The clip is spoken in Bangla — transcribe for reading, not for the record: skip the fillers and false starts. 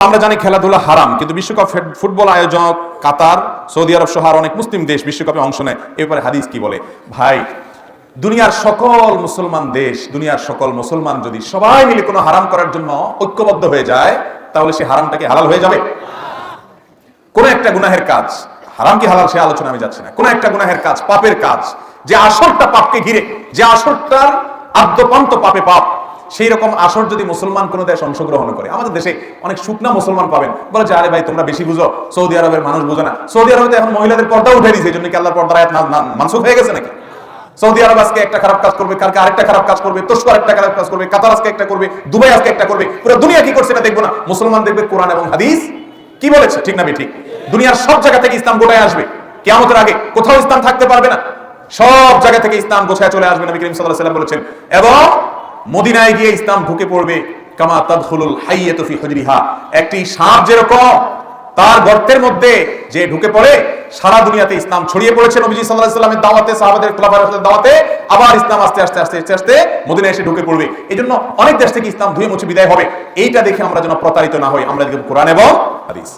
আমরা জানি খেলাধুলা হারাম, কিন্তু বিশ্বকাপ ফুটবল আয়োজক কাতার, সৌদি আরব সহ অনেক মুসলিম দেশ বিশ্বকাপে অংশ নেয়। এ ব্যাপারে হাদিস কি বলে? ভাই, দুনিয়ার সকল মুসলমান দেশ, দুনিয়ার সকল মুসলমান যদি সবাই মিলে কোনো হারাম করার জন্য ঐক্যবদ্ধ হয়ে যায়, তাহলে সে হারামটাকে হালাল হয়ে যাবে। কোন একটা গুনাহের কাজ, হারাম কি হালাল সে আলোচনা আমি যাচ্ছি না, কোন একটা গুনাহের কাজ, পাপের কাজ, যে আসরটা পাপকে ঘিরে, যে আসরটার আদ্যপান্ত পাপে পাপ, সেই রকম আসর যদি মুসলমান কোন দেশ অংশগ্রহণ করে, আমাদের দেশে অনেক শুকনা মুসলমান পাবেন, বলে যে আরে ভাই তোমরা বেশি বুঝো, সৌদি আরবের মানুষ বুঝে না। সৌদি আরবে তো এখন মহিলাদের পর্দা উঠে দিয়েছে, এই জন্য কি আল্লাহর পর্দার আয়াত মানসুখ হয়ে গেছে নাকি? সৌদি আরব আজকে একটা খারাপ কাজ করবে, কালকে আরেকটা খারাপ কাজ করবে, তুরস্ক আরেকটা খারাপ কাজ করবে, কাতার আজকে একটা করবে, দুবাই আজকে একটা করবে, পুরো দুনিয়া কি করছে এটা দেখবো না? মুসলমান দেখবে কোরআন এবং হাদিস কি বলেছে, ঠিক না ঠিক? দুনিয়ার সব জায়গা থেকে ইসলাম গোটায় আসবে, কিয়ামতের আগে কোথাও ইসলাম থাকতে পারবে না, সব জায়গা থেকে ইসলাম গোছায় চলে আসবে, নবী করিম সাল্লাল্লাহু আলাইহি ওয়াসাল্লাম বলেছেন। এবং মদিনায় গিয়ে ইসলাম ঢুকে পড়বে কামা তাদখুলুল হাইয়াতু ফি হুজরিহা, একটি সাপ যেরকম তার গর্তের মধ্যে যে ঢুকে পড়ে, সারা দুনিয়াতে ইসলাম ছড়িয়ে পড়েছে নবীজি সাল্লাল্লাহু আলাইহি ওয়াসাল্লামের দাওয়াতে, সাহাবাদের খোলাফায়ে রাশিদের দাওয়াতে, আবার ইসলাম আস্তে আস্তে আস্তে আস্তে আস্তে মদিনায় এসে ঢুকে পড়বে। এজন্য অনেক দেশ থেকে ইসলাম ধুয়ে মুছে বিদায় হবে। এইটা দেখে আমরা যেন প্রতারিত না হই, আমরা দেখব কোরআন এবং হাদিস।